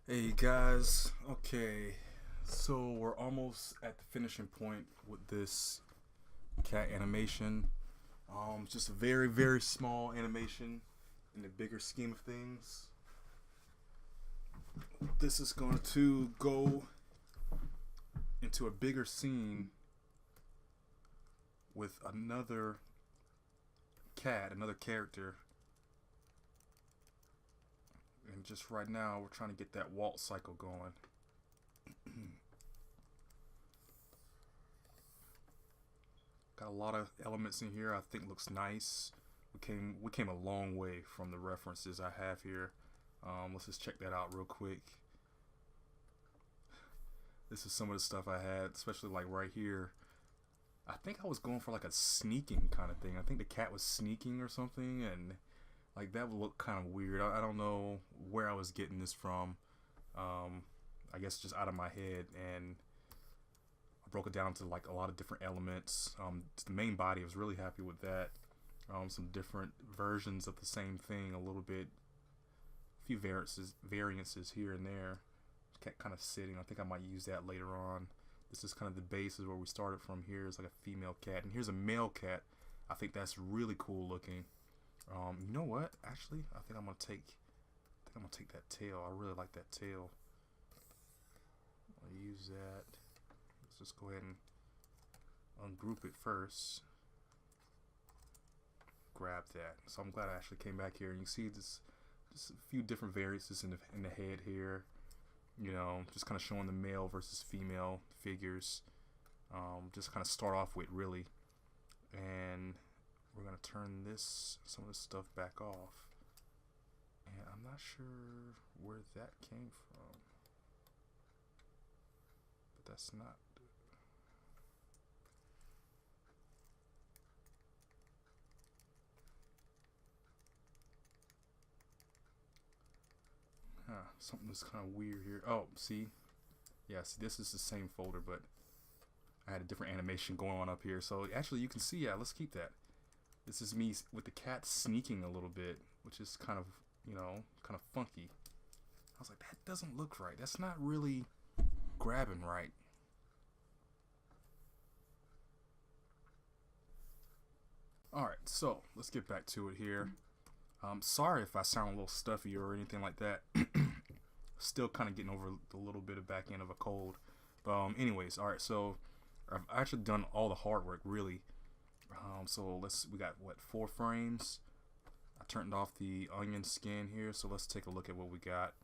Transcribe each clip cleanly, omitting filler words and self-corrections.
Hey guys, okay, so we're almost at the finishing point with this cat animation. Just a very, very small animation in the bigger scheme of things. This is going to go into a bigger scene with another cat, another character. And just right now, we're trying to get that waltz cycle going. Got a lot of elements in here I think looks nice. We came a long way from the references I have here. Let's just check that out real quick. This is some of the stuff I had, especially like right here. I think I was going for like a sneaking kind of thing. I think the cat was sneaking or something, and like that would look kind of weird. I don't know where I was getting this from. Um, I guess just out of my head, and I broke it down to like a lot of different elements. The main body, I was really happy with that. Some different versions of the same thing, a little bit, a few variances here and there. Cat kind of sitting. I think I might use that later on. This is kind of the basis where we started from. Here is like a female cat, and here's a male cat. I think that's really cool looking. You know what? Actually, I think I'm gonna take that tail. I really like that tail. I'll use that. Let's just go ahead and ungroup it first. Grab that. So I'm glad I actually came back here, and you see this, just a few different variances in the head here. You know, just kind of showing the male versus female figures. Just kind of start off with really, and we're gonna turn some of this stuff back off. And I'm not sure where that came from, but that's not. Huh, something that's kind of weird here. Oh, see? Yeah, see, this is the same folder, but I had a different animation going on up here. So actually, you can see, yeah, let's keep that. This is me with the cat sneaking a little bit, which is kind of, kind of funky. I was like, that doesn't look right. That's not really grabbing right. Alright, so let's get back to it here. Sorry if I sound a little stuffy or anything like that. Still kind of getting over the little bit of back end of a cold. But anyways, alright, so I've actually done all the hard work, really. So we got what, 4 frames. I turned off the onion skin here, so let's take a look at what we got.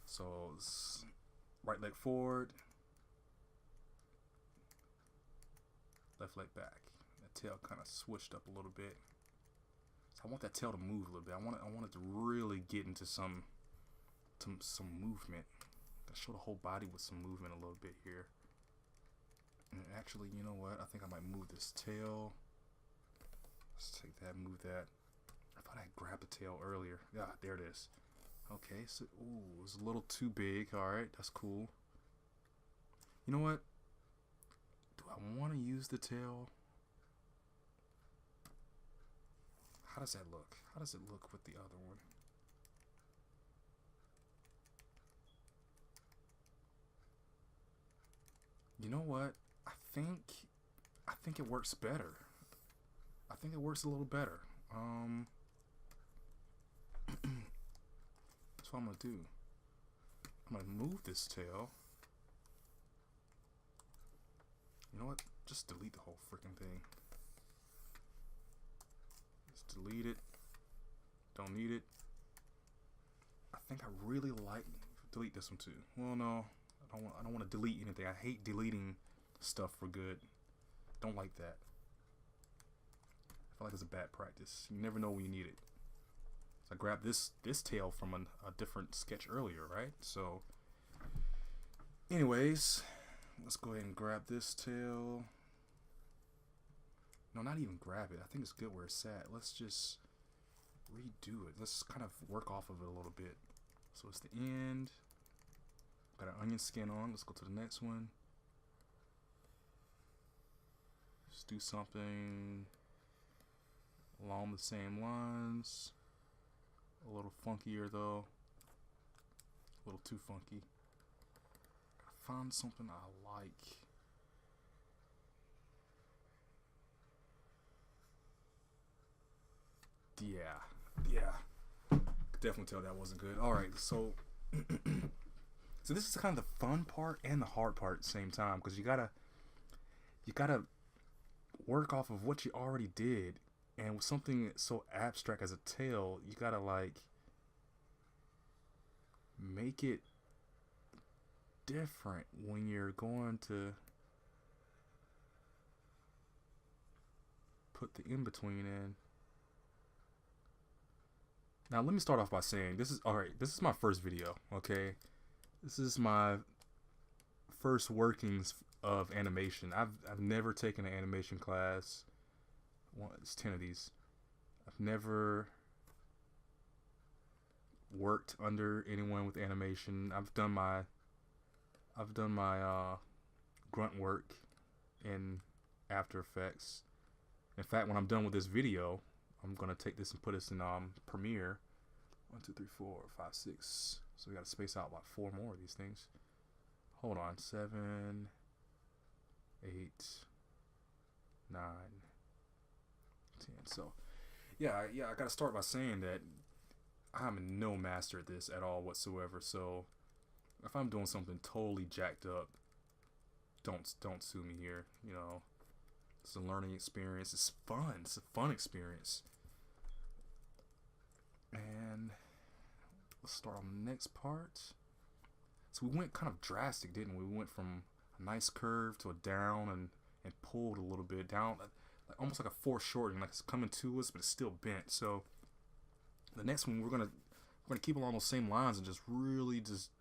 So right leg forward, left leg back. That tail kind of switched up a little bit. So I want that tail to move a little bit. I want it to really get into some movement. I show the whole body with some movement a little bit here. And actually, you know what? I think I might move this tail. Let's take that, move that. I thought I grabbed the tail earlier. Yeah, there it is. Okay, so ooh, it's a little too big. Alright, that's cool. You know what? Do I want to use the tail? How does that look? How does it look with the other one? You know what? I think it works better. I think it works a little better. That's what I'm gonna do. I'm gonna move this tail. You know what? Just delete the whole freaking thing. Just delete it. Don't need it. I think I really like delete this one too. Well, no, I don't want to delete anything. I hate deleting stuff for good. Don't like that. I feel like it's a bad practice. You never know when you need it. So I grabbed this tail from a different sketch earlier, right? So, anyways, let's go ahead and grab this tail. No, not even grab it. I think it's good where it's at. Let's just redo it. Let's kind of work off of it a little bit. So it's the end. Got our onion skin on. Let's go to the next one. Just do something along the same lines. A little funkier though. too funky. Find something I like. Yeah. Definitely tell that wasn't good. All right, so so this is kind of the fun part and the hard part at the same time, because you gotta work off of what you already did, and with something so abstract as a tail, you gotta like make it different when you're going to put the in-between in. Now let me start off by saying this is my first video, okay? This is my first workings of animation. I've never taken an animation class. Well, it's 10 of these. I've never worked under anyone with animation. I've done my grunt work in After Effects. In fact, when I'm done with this video, I'm gonna take this and put this in Premiere. 1, 2, 3, 4, 5, 6. So we gotta space out about 4 more of these things. Hold on, 7, 8, 9, 10. So yeah, I gotta start by saying that I'm no master at this at all whatsoever. So if I'm doing something totally jacked up, don't sue me here. You know, it's a learning experience. It's fun. It's a fun experience. And let's start on the next part. So we went kind of drastic, didn't we? We went from a nice curve to a down and pulled a little bit down, like almost like a foreshortening, like it's coming to us, but it's still bent. So the next one we're gonna keep along those same lines and just really just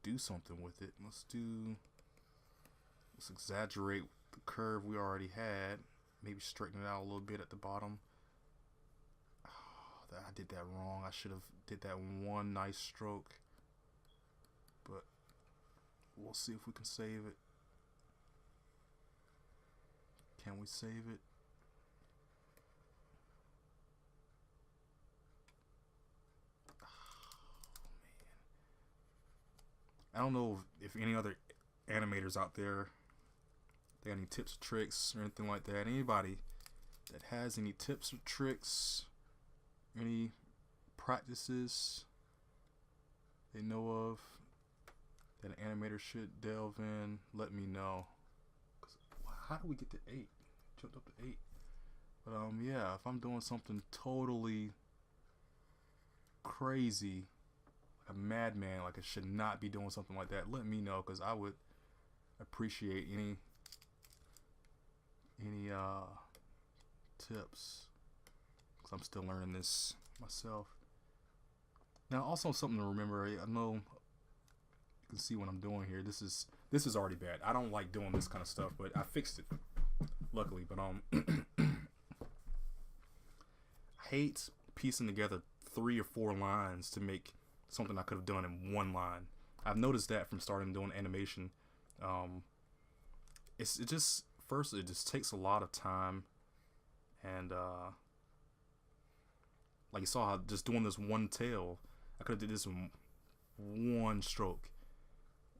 do something with it. Let's exaggerate the curve we already had. Maybe straighten it out a little bit at the bottom. I did that wrong. I should have did that one nice stroke, but we'll see if we can save it. Can we save it? I don't know if any other animators out there, they got any tips or tricks or anything like that. Anybody that has any tips or tricks, any practices they know of that an animator should delve in, let me know. 'Cause how do we get to 8? Jumped up to 8. But yeah, if I'm doing something totally crazy, like a madman, like I should not be doing something like that, let me know, because I would appreciate any tips, because I'm still learning this myself. Now also something to remember, I know you can see what I'm doing here. This is already bad. I don't like doing this kind of stuff, but I fixed it, luckily. But I hate piecing together 3 or 4 lines to make something I could have done in 1 line. I've noticed that from starting doing animation. It just takes a lot of time, and like you saw, just doing this one tail, I could have did this in 1 stroke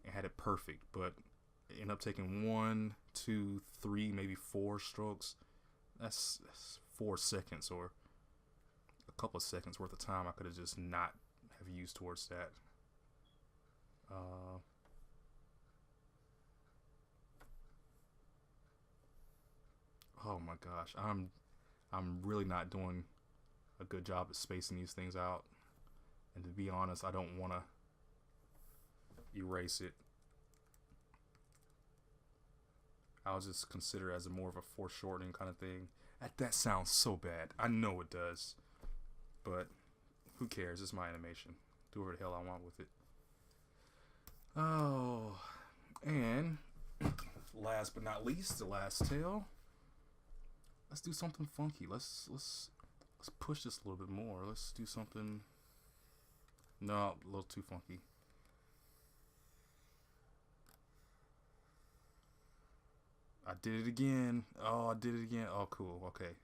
and had it perfect, but it ended up taking 1, 2, 3, maybe 4 strokes. That's 4 seconds or a couple of seconds worth of time I could have just not have used towards that. Oh my gosh, I'm really not doing a good job at spacing these things out, and to be honest, I don't want to erase it. I'll just consider it as more of a foreshortening kind of thing. That sounds so bad. I know it does, but who cares? It's my animation. Do whatever the hell I want with it. Oh, and last but not least, the last tail. Let's do something funky. Let's push this a little bit more. Let's do something. No, a little too funky. I did it again. Oh, I did it again. Oh, cool. Okay.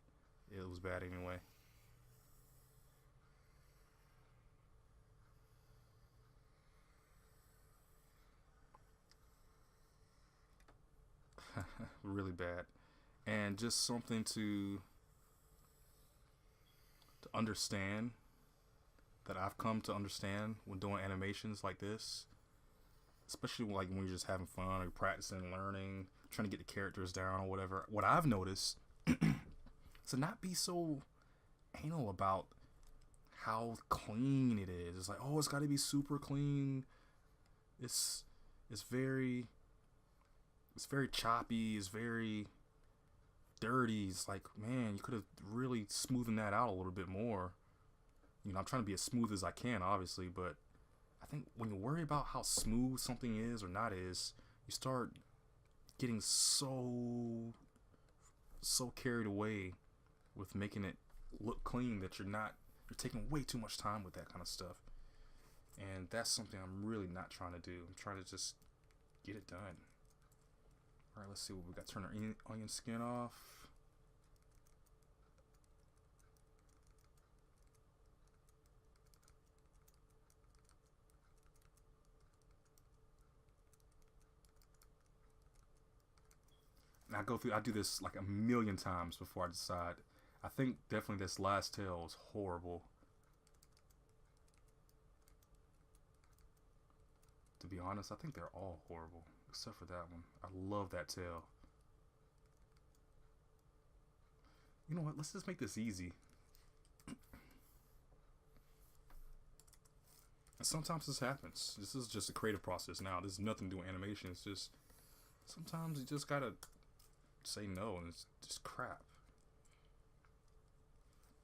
It was bad anyway. really bad. And just something to understand, that I've come to understand when doing animations like this, especially like when you're just having fun or practicing, learning, trying to get the characters down or whatever. What I've noticed to not be so anal about how clean it is. It's like, oh, it's got to be super clean. It's it's very it's very choppy. It's very dirty. It's like, man, you could have really smoothened that out a little bit more. You know, I'm trying to be as smooth as I can, obviously, but I think when you worry about how smooth something is or not is, you start getting so carried away with making it look clean that you're taking way too much time with that kind of stuff. And that's something I'm really not trying to do. I'm trying to just get it done. Alright, let's see what we got. Turn our onion skin off. And I do this like a million times before I decide. I think definitely this last tail is horrible. To be honest, I think they're all horrible, except for that one. I love that tail. You know what? Let's just make this easy. And sometimes this happens. This is just a creative process now. This is nothing to do with animation. It's just sometimes you just gotta say no, and it's just crap.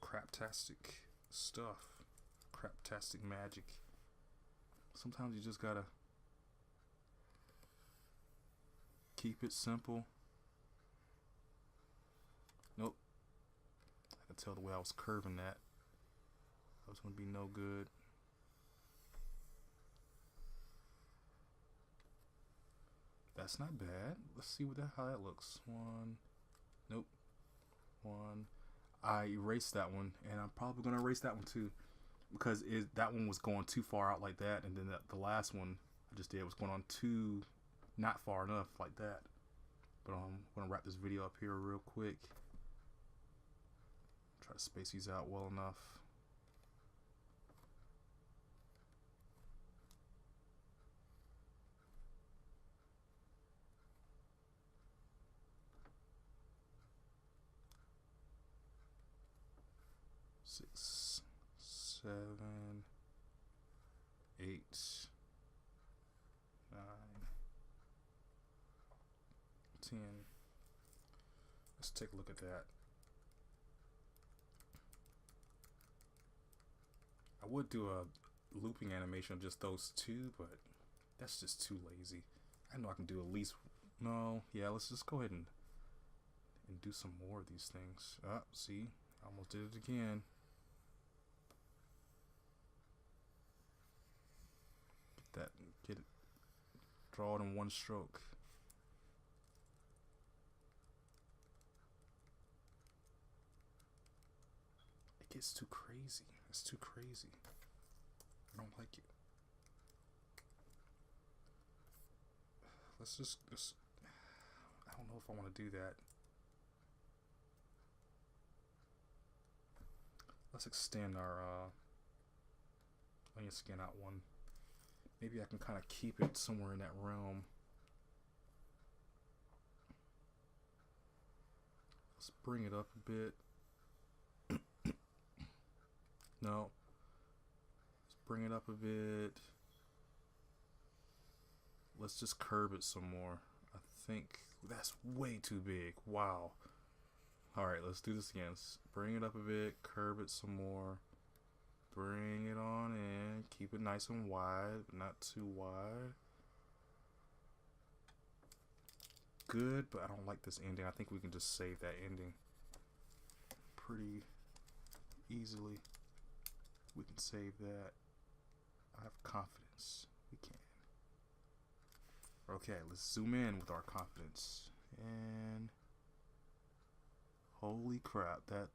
Craptastic stuff. Craptastic magic. Sometimes you just gotta keep it simple. Nope. I could tell the way I was curving that. That was gonna be no good. That's not bad. Let's see how that looks. One. Nope. One. I erased that one, and I'm probably gonna erase that one too, because that one was going too far out like that, and then the last one I just did was going on too not far enough like that. But I'm gonna wrap this video up here real quick. Try to space these out well enough. Six, 7, 8, 9, 10. Let's take a look at that. I would do a looping animation of just those two, but that's just too lazy. I know I can do at least, no, yeah, let's just go ahead and do some more of these things. See, I almost did it again. Get it, draw it in one stroke. It gets too crazy. It's too crazy. I don't like it. Let's just I don't know if I want to do that. Let's extend our onion skin out one. Maybe I can kind of keep it somewhere in that realm. Let's bring it up a bit. No. Let's bring it up a bit. Let's just curve it some more. I think that's way too big. Wow. Alright, let's do this again. Let's bring it up a bit, curve it some more. Bring it on in. Keep it nice and wide, but not too wide. Good, but I don't like this ending. I think we can just save that ending pretty easily. We can save that. I have confidence. We can. Okay, let's zoom in with our confidence. And holy crap, that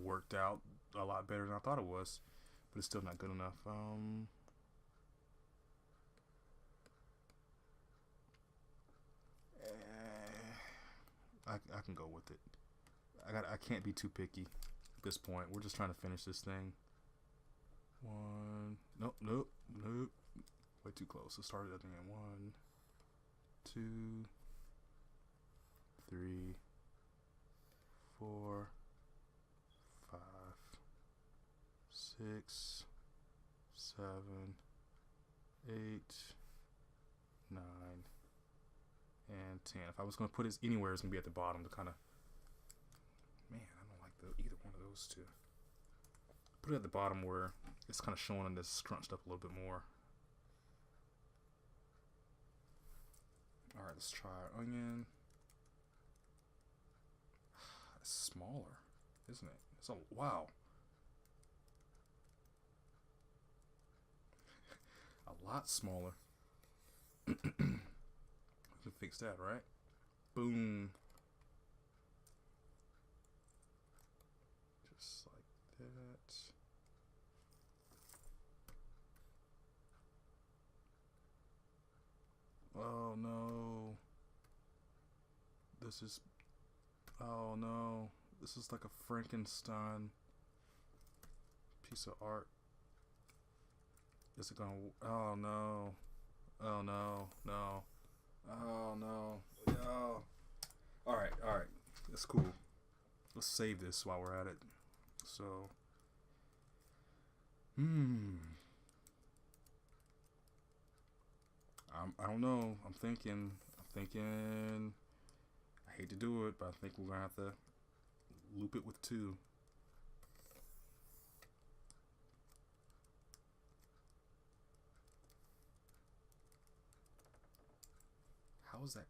worked out a lot better than I thought it was, but it's still not good enough. I can go with it. I can't be too picky at this point. We're just trying to finish this thing. One. Nope. Nope. Nope. Way too close. Let's start it at the end. 1, 2, 3, 4, 5, 6, 7, 8, 9, and 10. If I was going to put it anywhere, it's going to be at the bottom to kind of... Man, I don't like either one of those two. Put it at the bottom where it's kind of showing and it's scrunched up a little bit more. Alright, let's try onion. It's smaller, isn't it? It's a... Wow. A lot smaller. We can fix that, right? Boom. Just like that. Oh no. This is... Oh no. This is like a Frankenstein piece of art. Is it gonna... Oh no. Oh no. No. Oh no. No. Alright, alright. That's cool. Let's save this while we're at it. So... I don't know. I'm thinking... I hate to do it, but I think we're gonna have to loop it with 2. How does that...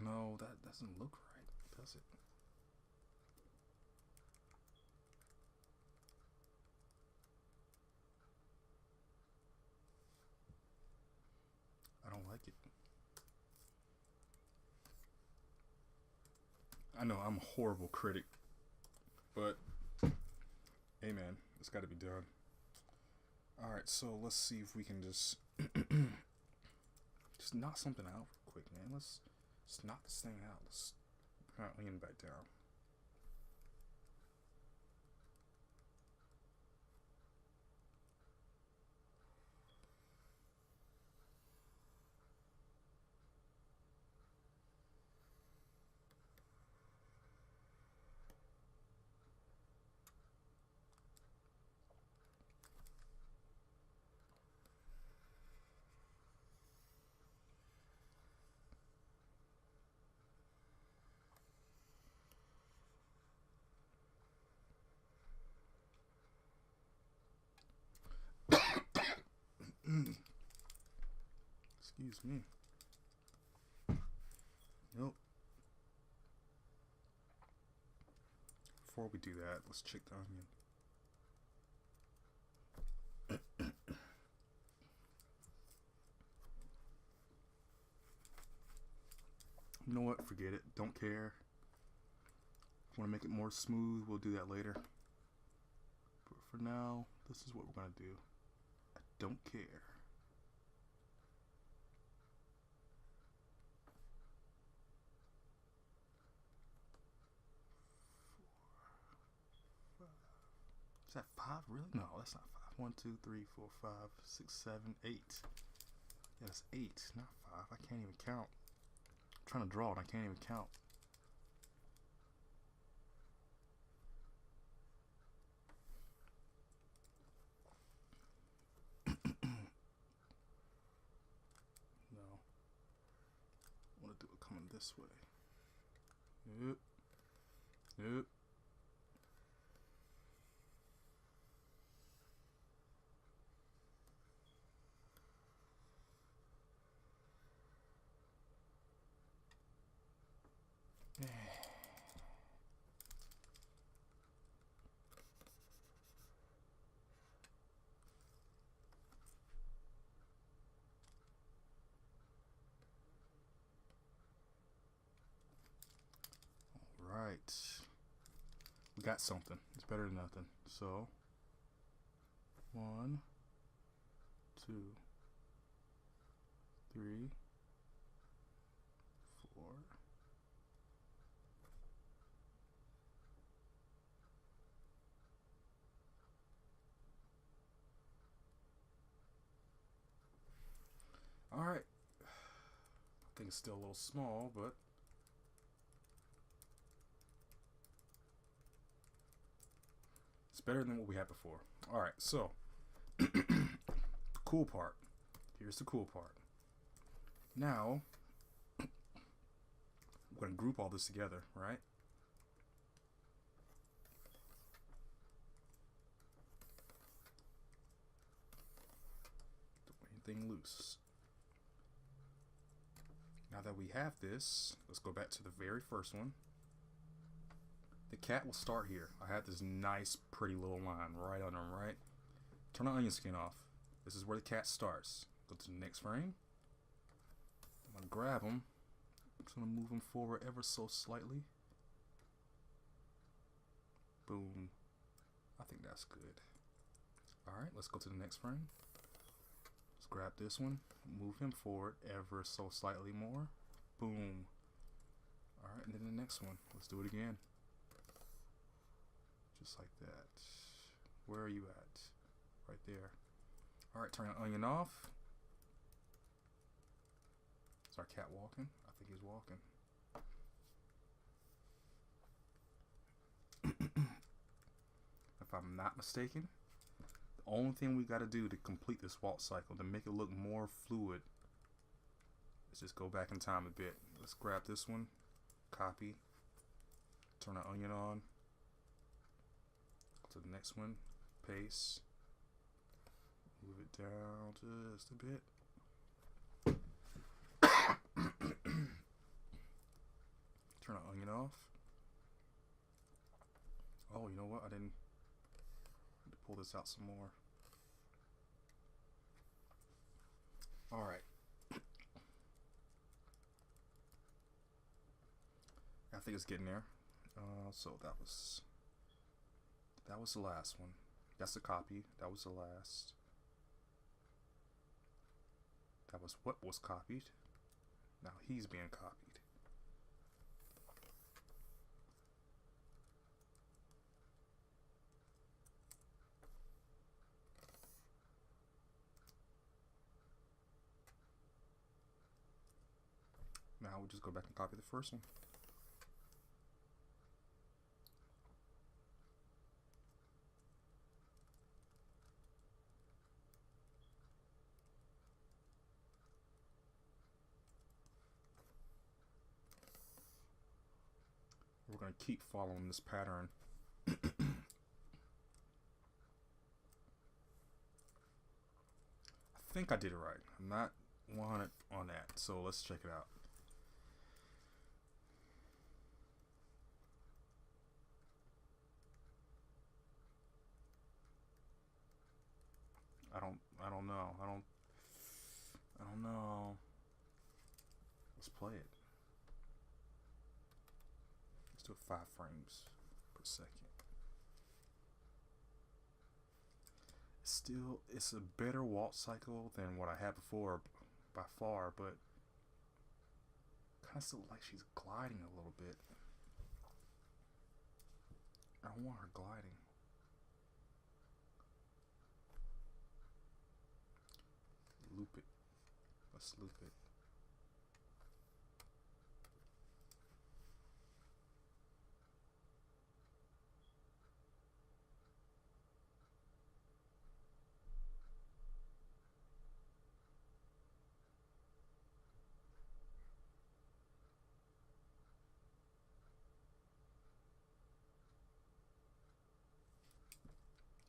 No, that doesn't look right, does it? I don't like it. I know I'm a horrible critic, but hey man, it's got to be done. All right, so let's see if we can just knock something out real quick, man. Let's knock this thing out. Let's bring our onion back down. Excuse me. Nope. Before we do that, let's check the onion. You know what? Forget it. Don't care. If you want to make it more smooth, we'll do that later. But for now, this is what we're going to do. I don't care. Is that 5? Really? No, that's not 5. 1, 2, 3, 4, 5, 6, 7, 8. Yeah, it's 8, not 5. I can't even count. I'm trying to draw it. I can't even count. No. I want to do it coming this way. Yep. Yep. Right. We got something. It's better than nothing. So 1, 2, 3, 4, think it's still a little small, but it's better than what we had before. All right, so cool part. Here's the cool part. Now, we're going to group all this together, right? Don't anything loose. Now that we have this, let's go back to the very first one. The cat will start here. I have this nice, pretty little line right on him, right? Turn the onion skin off. This is where the cat starts. Go to the next frame. I'm going to grab him. I'm just going to move him forward ever so slightly. Boom. I think that's good. Alright, let's go to the next frame. Let's grab this one. Move him forward ever so slightly more. Boom. Alright, and then the next one. Let's do it again. Just like that. Where are you at? Right there. Alright, turn the onion off. Is our cat walking? I think he's walking. If I'm not mistaken, the only thing we gotta do to complete this waltz cycle, to make it look more fluid, is just go back in time a bit. Let's grab this one, copy, turn the onion on, go to the next one, paste, move it down just a bit. Turn the onion off. Oh, you know what? I didn't pull this out some more. Alright. I think it's getting there. So that was the last one. That's the copy. That was the last. That was what was copied. Now he's being copied. Now we'll just go back and copy the first one. We're going to keep following this pattern. I think I did it right. I'm not 100 on that, so let's check it out. I don't know. I don't know. Let's play it. Let's do it 5 frames per second. Still, it's a better waltz cycle than what I had before by far, but kind of still like she's gliding a little bit. I don't want her gliding. Loop it. Let's loop it.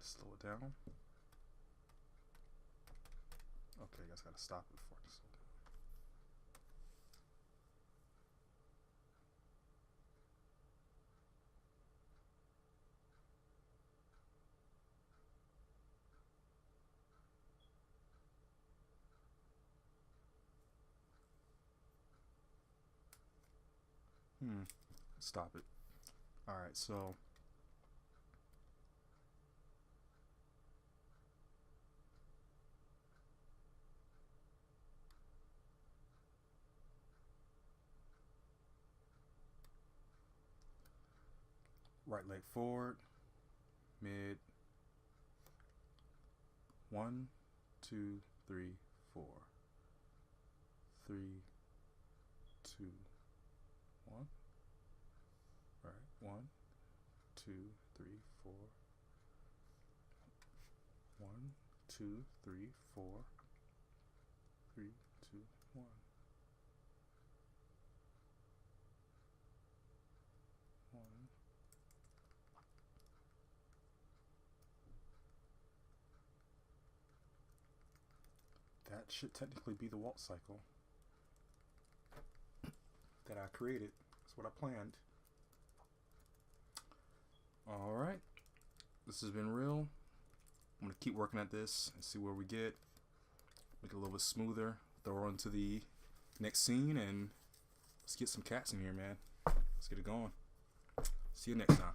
Slow it down. Okay, I guess I gotta stop it before I can slow down. Stop it. Alright, so right leg forward, mid, 1, 2, 3, 4, 3, 2, 1. Right, 1, 2, 3, 4. 1, 2, 3, 4. 3, 2, 1. 1. That should technically be the waltz cycle that I created. That's what I planned. Alright. This has been real. I'm going to keep working at this and see where we get. Make it a little bit smoother. Throw it into the next scene and let's get some cats in here, man. Let's get it going. See you next time.